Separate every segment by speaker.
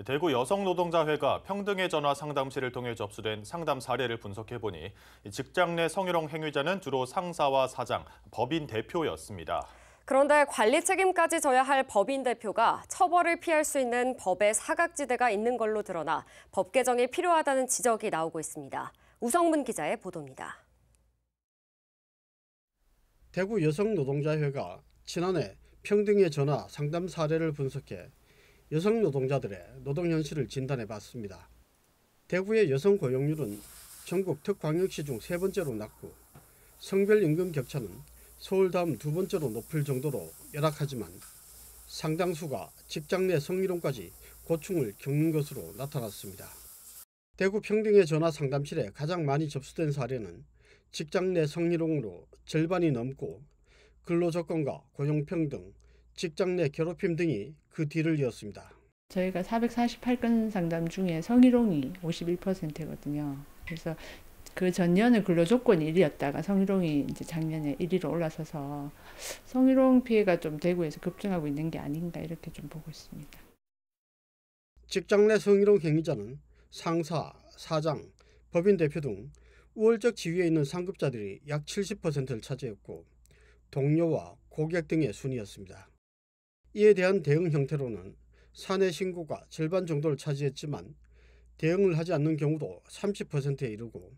Speaker 1: 대구 여성노동자회가 평등의 전화 상담실을 통해 접수된 상담 사례를 분석해보니 직장 내 성희롱 행위자는 주로 상사와 사장, 법인 대표였습니다.
Speaker 2: 그런데 관리 책임까지 져야 할 법인 대표가 처벌을 피할 수 있는 법의 사각지대가 있는 걸로 드러나 법 개정이 필요하다는 지적이 나오고 있습니다. 우성문 기자의 보도입니다.
Speaker 3: 대구 여성노동자회가 지난해 평등의 전화 상담 사례를 분석해 여성 노동자들의 노동 현실을 진단해봤습니다. 대구의 여성 고용률은 전국 특광역시 중 3번째로 낮고 성별 임금 격차는 서울 다음 2번째로 높을 정도로 열악하지만 상당수가 직장 내 성희롱까지 고충을 겪는 것으로 나타났습니다. 대구 평등의 전화 상담실에 가장 많이 접수된 사례는 직장 내 성희롱으로 절반이 넘고 근로조건과 고용평등, 직장 내 괴롭힘 등이 그 뒤를 이었습니다.
Speaker 4: 저희가 448건 상담 중에 성희롱이 51%거든요. 그래서 그 전년은 근로조건이 1위였다가 성희롱이 이제 작년에 1위로 올라서서 성희롱 피해가 좀 대구에서 급증하고 있는 게 아닌가 이렇게 좀 보고 있습니다.
Speaker 3: 직장 내 성희롱 행위자는 상사, 사장, 법인 대표 등 우월적 지위에 있는 상급자들이 약 70%를 차지했고 동료와 고객 등의 순이었습니다. 이에 대한 대응 형태로는 사내 신고가 절반 정도를 차지했지만 대응을 하지 않는 경우도 30%에 이르고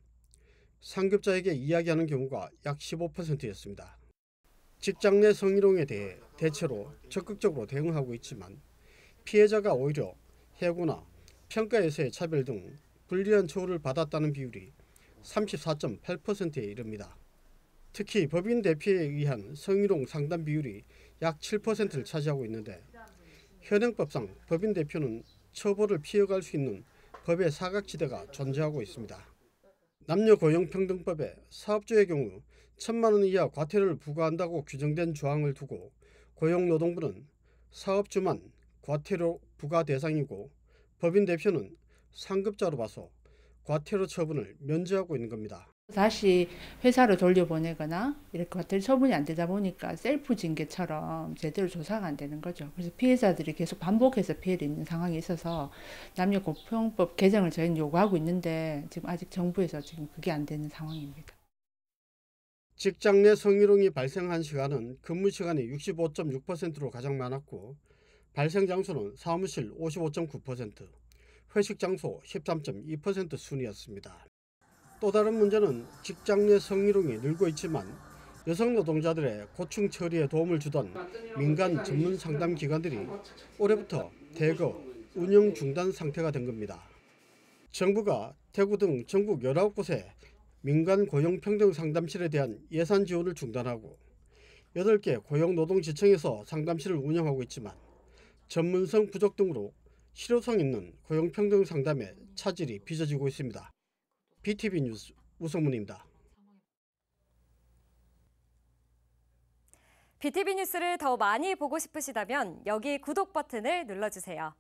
Speaker 3: 상급자에게 이야기하는 경우가 약 15%였습니다. 직장 내 성희롱에 대해 대체로 적극적으로 대응하고 있지만 피해자가 오히려 해고나 평가에서의 차별 등 불리한 처우를 받았다는 비율이 34.8%에 이릅니다. 특히 법인 대표에 의한 성희롱 상담 비율이 약 7%를 차지하고 있는데 현행법상 법인 대표는 처벌을 피해갈 수 있는 법의 사각지대가 존재하고 있습니다. 남녀고용평등법에 사업주의 경우 1,000만 원 이하 과태료를 부과한다고 규정된 조항을 두고 고용노동부는 사업주만 과태료 부과 대상이고 법인 대표는 상급자로 봐서 과태료 처분을 면제하고 있는 겁니다.
Speaker 4: 다시 회사로 돌려보내거나 이렇게 과태료 처분이 안 되다 보니까 셀프 징계처럼 제대로 조사가 안 되는 거죠. 그래서 피해자들이 계속 반복해서 피해를 입는 상황이 있어서 남녀고용법 개정을 저희는 요구하고 있는데 지금 아직 정부에서 지금 그게 안 되는 상황입니다.
Speaker 3: 직장 내 성희롱이 발생한 시간은 근무 시간이 65.6%로 가장 많았고 발생 장소는 사무실 55.9%, 회식 장소 13.2% 순이었습니다. 또 다른 문제는 직장 내 성희롱이 늘고 있지만 여성 노동자들의 고충 처리에 도움을 주던 민간 전문 상담 기관들이 올해부터 대거 운영 중단 상태가 된 겁니다. 정부가 대구 등 전국 19곳에 민간 고용평등 상담실에 대한 예산 지원을 중단하고 8개 고용노동지청에서 상담실을 운영하고 있지만 전문성 부족 등으로 실효성 있는 고용평등 상담에 차질이 빚어지고 있습니다. BTV 뉴스 우성문입니다.
Speaker 2: BTV 뉴스를 더 많이 보고 싶으시다면 여기 구독 버튼을 눌러주세요.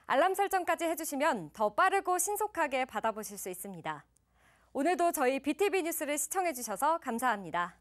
Speaker 2: 알람 설정까지 해주시면 더 빠르고 신속하게 받아보실 수 있습니다. 오늘도 저희 BTV 뉴스를 시청해주셔서 감사합니다.